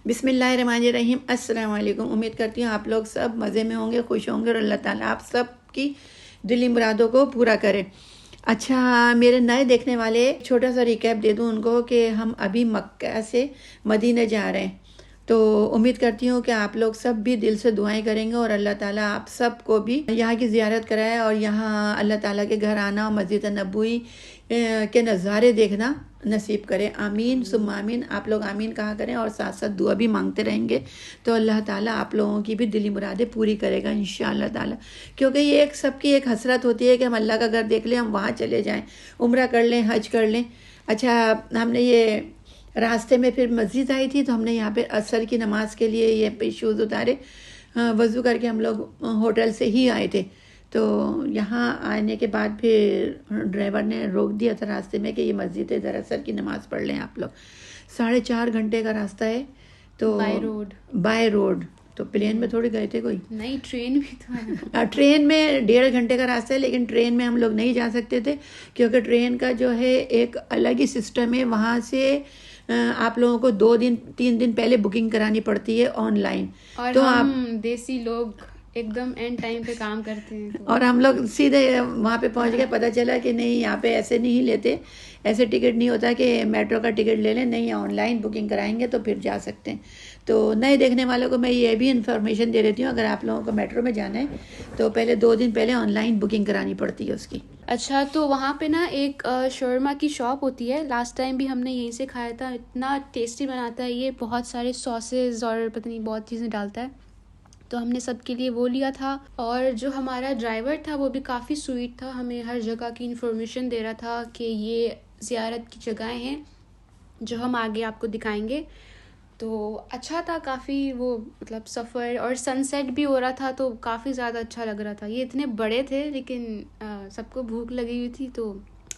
بسم اللہ الرحمن الرحیم۔ السلام علیکم۔ امید کرتی ہوں آپ لوگ سب مزے میں ہوں گے، خوش ہوں گے، اور اللہ تعالیٰ آپ سب کی دلی مرادوں کو پورا کرے۔ اچھا، میرے نئے دیکھنے والے چھوٹا سا ریکیپ دے دوں ان کو کہ ہم ابھی مکہ سے مدینہ جا رہے ہیں، تو امید کرتی ہوں کہ آپ لوگ سب بھی دل سے دعائیں کریں گے اور اللہ تعالیٰ آپ سب کو بھی یہاں کی زیارت کرائے اور یہاں اللہ تعالیٰ کے گھر آنا اور مسجد نبوی کے نظارے دیکھنا نصیب کرے۔ آمین ثم آمین۔ آپ لوگ آمین کہا کریں اور ساتھ ساتھ دعا بھی مانگتے رہیں گے تو اللہ تعالیٰ آپ لوگوں کی بھی دلی مرادیں پوری کرے گا انشاءاللہ تعالیٰ، کیونکہ یہ سب کی ایک حسرت ہوتی ہے کہ ہم اللہ کا گھر دیکھ لیں، ہم وہاں چلے جائیں، عمرہ کر لیں، حج کر لیں۔ اچھا، ہم نے یہ راستے میں پھر مسجد آئی تھی تو ہم نے یہاں پہ عصر کی نماز کے لیے یہ شوز اتارے، وضو کر کے ہم لوگ ہوٹل سے ہی آئے تھے، تو یہاں آنے کے بعد پھر ڈرائیور نے روک دیا تھا راستے میں کہ یہ مسجد ہے، دراصل کی نماز پڑھ لیں آپ لوگ۔ 4.5 گھنٹے کا راستہ ہے، تو بائی روڈ تو پلین میں تھوڑی گئے تھے، کوئی نہیں، ٹرین بھی تو ہے۔ ٹرین میں 1.5 گھنٹے کا راستہ ہے، لیکن ٹرین میں ہم لوگ نہیں جا سکتے تھے کیونکہ ٹرین کا جو ہے ایک الگ ہی سسٹم ہے، وہاں سے آپ لوگوں کو 2-3 دن پہلے بکنگ کرانی پڑتی ہے آن لائن، اور تو ہم دیسی لوگ ایک دم اینڈ ٹائم پہ کام کرتے ہیں، اور ہم لوگ سیدھے وہاں پہ پہنچ گئے، پتہ چلا کہ نہیں یہاں پہ ایسے نہیں لیتے، ایسے ٹکٹ نہیں ہوتا کہ میٹرو کا ٹکٹ لے لیں، نہیں آن لائن بکنگ کرائیں گے تو پھر جا سکتے ہیں۔ تو نئے دیکھنے والوں کو میں یہ بھی انفارمیشن دے دیتی ہوں، اگر آپ لوگوں کو میٹرو میں جانا ہے تو پہلے 2 دن پہلے آن لائن بکنگ کرانی پڑتی ہے اس کی۔ اچھا، تو وہاں پہ نا ایک شورما کی شاپ ہوتی ہے، لاسٹ ٹائم بھی ہم نے یہیں سے کھایا تھا، اتنا ٹیسٹی بناتا ہے یہ، بہت سارے ساسز اور پتہ نہیں بہت چیزیں ڈالتا ہے، تو ہم نے سب کے لیے وہ لیا تھا۔ اور جو ہمارا ڈرائیور تھا وہ بھی کافی سویٹ تھا، ہمیں ہر جگہ کی انفارمیشن دے رہا تھا کہ یہ زیارت کی جگہیں ہیں جو ہم آگے آپ کو دکھائیں گے، تو اچھا تھا کافی، وہ مطلب سفر، اور سن سیٹ بھی ہو رہا تھا تو کافی زیادہ اچھا لگ رہا تھا۔ یہ اتنے بڑے تھے لیکن سب کو بھوک لگی ہوئی تھی تو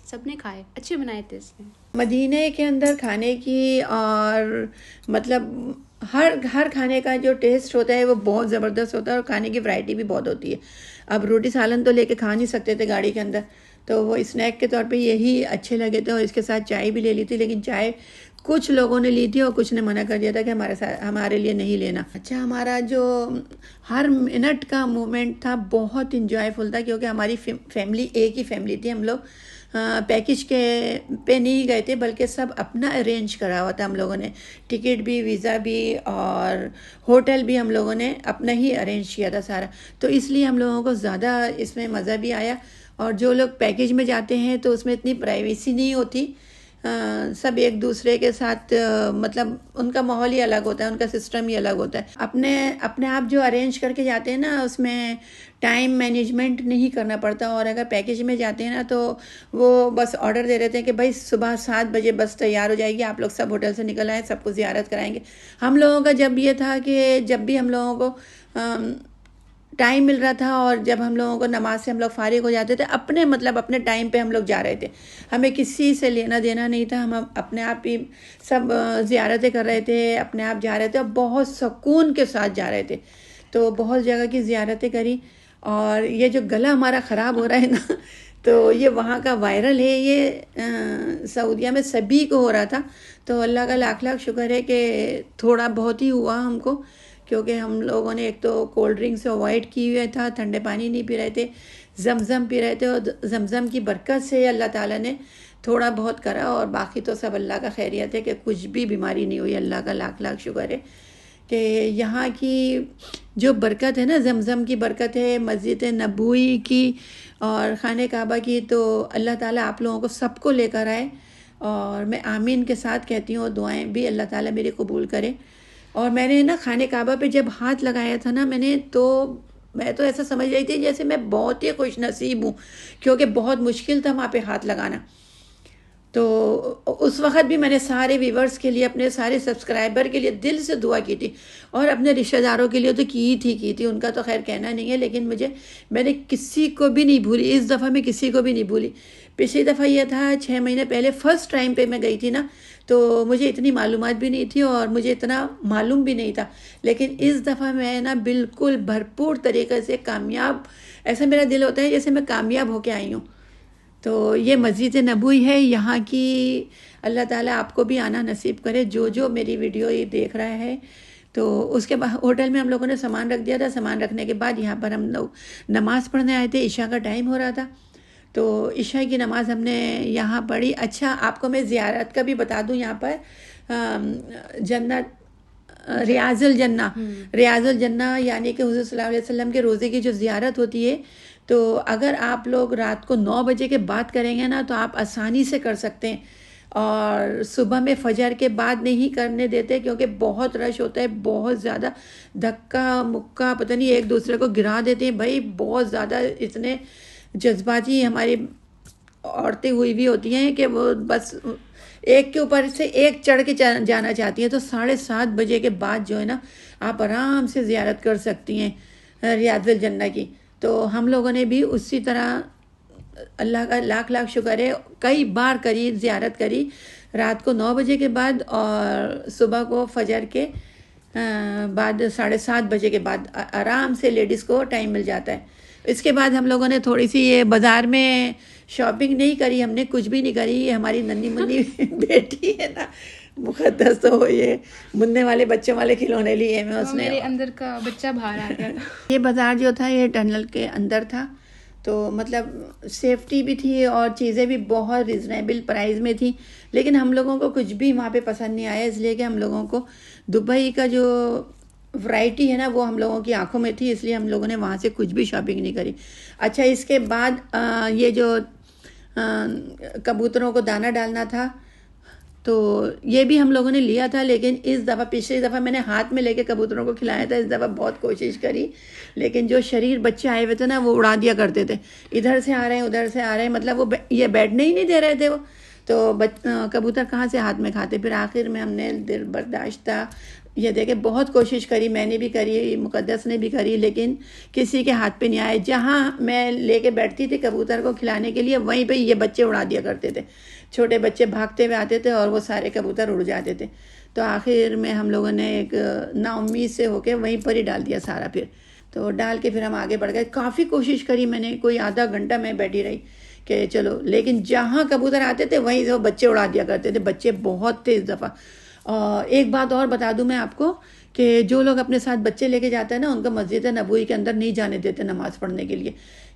سب نے کھائے، اچھے بنائے تھے اس نے۔ مدینہ کے اندر کھانے کی اور مطلب ہر کھانے کا جو ٹیسٹ ہوتا ہے وہ بہت زبردست ہوتا ہے، اور کھانے کی ورائٹی بھی بہت ہوتی ہے۔ اب روٹی سالن تو لے کے کھا نہیں سکتے تھے گاڑی کے اندر، تو وہ اسنیک کے طور پہ یہی اچھے لگے تھے، اور اس کے ساتھ چائے بھی لے لی تھی، لیکن چائے کچھ لوگوں نے لی تھی اور کچھ نے منع کر دیا تھا کہ ہمارے لیے نہیں لینا۔ اچھا، ہمارا جو ہر منٹ کا مومنٹ تھا بہت انجوائے فل تھا، کیونکہ ہماری فیملی ایک ہی فیملی تھی، ہم لوگ پیکج کے پہ نہیں گئے تھے بلکہ سب اپنا ارینج کرا ہوا تھا ہم لوگوں نے، ٹکٹ بھی، ویزا بھی، اور ہوٹل بھی ہم لوگوں نے اپنا ہی ارینج کیا تھا سارا، تو اس لیے ہم لوگوں کو زیادہ اس میں مزہ بھی آیا۔ اور جو لوگ پیکج میں جاتے ہیں تو اس میں اتنی پرائیویسی نہیں ہوتی، سب ایک دوسرے کے ساتھ مطلب ان کا ماحول ہی الگ ہوتا ہے، ان کا سسٹم ہی الگ ہوتا ہے، اپنے آپ جو ارینج کر کے جاتے ہیں نا اس میں ٹائم مینجمنٹ نہیں کرنا پڑتا۔ اور اگر پیکج میں جاتے ہیں نا تو وہ بس آرڈر دے رہتے ہیں کہ بھائی صبح 7 بجے بس تیار ہو جائے گی، آپ لوگ سب ہوٹل سے نکل آئیں، سب کو زیارت کرائیں گے۔ ہم لوگوں کا جب یہ تھا کہ جب بھی ہم لوگوں کو ٹائم مل رہا تھا اور جب ہم لوگوں کو نماز سے ہم لوگ فارغ ہو جاتے تھے، اپنے ٹائم پہ ہم لوگ جا رہے تھے، ہمیں کسی سے لینا دینا نہیں تھا، ہم اپنے آپ ہی سب زیارتیں کر رہے تھے، اپنے آپ جا رہے تھے اور بہت سکون کے ساتھ جا رہے تھے، تو بہت جگہ کی زیارتیں کری۔ اور یہ جو گلا ہمارا خراب ہو رہا ہے نا تو یہ وہاں کا وائرل ہے، یہ سعودیہ میں سبھی کو ہو رہا تھا، تو اللہ کا لاکھ لاکھ شکر ہے کہ تھوڑا بہت ہی ہوا ہم کو، کیونکہ ہم لوگوں نے ایک تو کولڈ ڈرنک سے اوائڈ کی ہوئے تھا، ٹھنڈے پانی نہیں پی رہے تھے، زمزم پی رہے تھے، اور زمزم کی برکت سے اللہ تعالیٰ نے تھوڑا بہت کرا، اور باقی تو سب اللہ کا خیریت ہے کہ کچھ بھی بیماری نہیں ہوئی، اللہ کا لاکھ لاکھ شکر ہے کہ یہاں کی جو برکت ہے نا، زمزم کی برکت ہے، مسجد نبوی کی اور خانہ کعبہ کی، تو اللہ تعالیٰ آپ لوگوں کو سب کو لے کر آئے، اور میں آمین کے ساتھ کہتی ہوں، دعائیں بھی اللہ تعالیٰ میری قبول کرے۔ اور میں نے نا خانہ کعبہ پہ جب ہاتھ لگایا تھا نا میں تو ایسا سمجھ رہی تھی جیسے میں بہت ہی خوش نصیب ہوں، کیونکہ بہت مشکل تھا وہاں پہ ہاتھ لگانا، تو اس وقت بھی میں نے سارے ویورز کے لیے، اپنے سارے سبسکرائبر کے لیے دل سے دعا کی تھی، اور اپنے رشتہ داروں کے لیے تو کی تھی، ان کا تو خیر کہنا نہیں ہے، لیکن میں نے کسی کو بھی نہیں بھولی، اس دفعہ میں کسی کو بھی نہیں بھولی۔ پچھلی دفعہ یہ تھا 6 مہینے پہلے فرسٹ ٹائم پہ میں گئی تھی نا، تو مجھے اتنی معلومات بھی نہیں تھی اور مجھے اتنا معلوم بھی نہیں تھا، لیکن اس دفعہ میں نا بالکل بھرپور طریقے سے کامیاب، ایسا میرا دل ہوتا ہے جیسے میں کامیاب ہو کے آئی ہوں، تو یہ مسجد نبوی ہے یہاں کی. اللہ تعالیٰ آپ کو بھی آنا نصیب کرے جو میری ویڈیو یہ دیکھ رہا ہے. تو اس کے بعد ہوٹل میں ہم لوگوں نے سامان رکھ دیا تھا. سامان رکھنے کے بعد یہاں پر ہم لوگ نماز پڑھنے آئے تھے. عشاء کا ٹائم ہو رہا تھا تو عشاء کی نماز ہم نے یہاں پڑھی. اچھا آپ کو میں زیارت کا بھی بتا دوں. یہاں پر جنت ریاض الجنہ یعنی کہ حضور صلی اللہ علیہ وسلم کے روزے کی جو زیارت ہوتی ہے تو اگر آپ لوگ رات کو 9 بجے کے بعد کریں گے نا تو آپ آسانی سے کر سکتے ہیں. اور صبح میں فجر کے بعد نہیں کرنے دیتے کیونکہ بہت رش ہوتا ہے, بہت زیادہ دھکا مکہ پتہ نہیں ایک دوسرے کو گرا دیتے ہیں بھائی. بہت زیادہ اتنے جذباتی ہماری عورتیں ہوئی بھی ہوتی ہیں کہ وہ بس ایک کے اوپر سے ایک چڑھ کے جانا چاہتی ہیں. تو 7:30 بجے کے بعد جو ہے نا آپ آرام سے زیارت کر سکتی ہیں ریاض الجنہ کی. تو ہم لوگوں نے بھی اسی طرح اللہ کا لاکھ لاکھ شکر ہے کئی بار کری, زیارت کری رات کو 9 بجے کے بعد اور صبح کو فجر کے بعد 7:30 بجے کے بعد. آرام سے لیڈیز کو ٹائم مل جاتا ہے. اس کے بعد ہم لوگوں نے تھوڑی سی یہ بازار میں شاپنگ نہیں کری, ہم نے کچھ بھی نہیں کری. یہ ہماری ننھی منی بیٹی ہے نا مقدس, تو یہ مننے والے بچوں والے کھلونے لیے میں اس نے, میرے اندر کا بچہ باہر آ گیا تھا. یہ بازار جو تھا یہ ٹنل کے اندر تھا تو مطلب سیفٹی بھی تھی اور چیزیں بھی بہت ریزنیبل پرائز میں تھیں. لیکن ہم لوگوں کو کچھ بھی وہاں پہ پسند نہیں آیا, اس لیے کہ ہم لوگوں کو دبئی کا جو ورائٹی ہے نا وہ ہم لوگوں کی آنکھوں میں تھی, اس لیے ہم لوگوں نے وہاں سے کچھ بھی شاپنگ نہیں کری. اچھا اس کے بعد یہ جو کبوتروں کو دانہ ڈالنا تھا تو یہ بھی ہم لوگوں نے لیا تھا. لیکن اس دفعہ پچھلی دفعہ میں نے ہاتھ میں لے کے کبوتروں کو کھلایا تھا, اس دفعہ بہت کوشش کری لیکن جو شریر بچے آئے ہوئے تھے نا وہ اڑا دیا کرتے تھے, ادھر سے آ رہے ہیں ادھر سے آ رہے ہیں, مطلب وہ یہ بیٹھنے ہی نہیں دے رہے تھے. وہ تو کبوتر کہاں سے ہاتھ میں کھاتے. پھر آخر میں ہم نے دل برداشت تھا, یہ دیکھے بہت کوشش کری, میں نے بھی کری, مقدس نے بھی کری, لیکن کسی کے ہاتھ پہ نہیں آئے. جہاں میں لے کے بیٹھتی تھی کبوتر کو کھلانے کے لیے وہیں پہ یہ بچے اڑا دیا کرتے تھے. چھوٹے بچے بھاگتے ہوئے آتے تھے اور وہ سارے کبوتر اڑ جاتے تھے. تو آخر میں ہم لوگوں نے ایک نا امید سے ہو کے وہیں پر ہی ڈال دیا سارا. پھر تو ڈال کے پھر ہم آگے بڑھ گئے. کافی کوشش کری میں نے, کوئی آدھا گھنٹہ میں بیٹھی رہی کہ چلو, لیکن جہاں کبوتر آتے تھے وہیں سے وہ بچے اڑا دیا کرتے تھے. بچے بہت تھے اس دفعہ. اور ایک بات اور بتا دوں میں آپ کو کہ جو لوگ اپنے ساتھ بچے لے کے جاتے ہیں نا ان کو مسجد نبوی کے اندر نہیں جانے دیتے نماز پڑھنے کے لیے.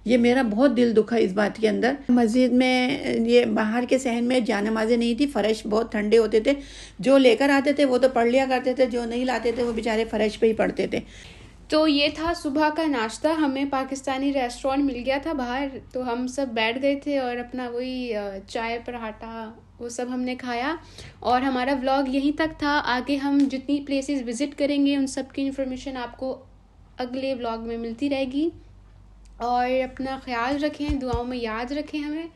یہ میرا بہت دل دکھا اس بات کے اندر. مسجد میں یہ باہر کے صحن میں جانمازیں نہیں تھی, فرش بہت ٹھنڈے ہوتے تھے. جو لے کر آتے تھے وہ تو پڑھ لیا کرتے تھے, جو نہیں لاتے تھے وہ بیچارے فرش پہ ہی پڑھتے تھے. تو یہ تھا صبح کا ناشتہ. ہمیں پاکستانی ریسٹورینٹ مل گیا تھا باہر, تو ہم سب بیٹھ گئے تھے اور اپنا وہی چائے پراٹھا وہ سب ہم نے کھایا. اور ہمارا ولاگ یہیں تک تھا. آگے ہم جتنی پلیسز وزٹ کریں گے ان سب کی انفارمیشن آپ کو اگلے ولاگ میں ملتی رہے گی. اور اپنا خیال رکھیں, دعاؤں میں یاد رکھیں ہمیں.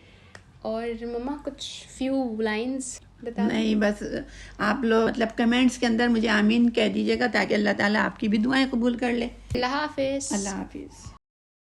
اور مما کچھ فیو لائنز بتا. نہیں بس آپ لوگ مطلب کمنٹس کے اندر مجھے آمین کہہ دیجیے گا تاکہ اللہ تعالیٰ آپ کی بھی دعائیں قبول کر لے. اللہ حافظ. اللہ حافظ.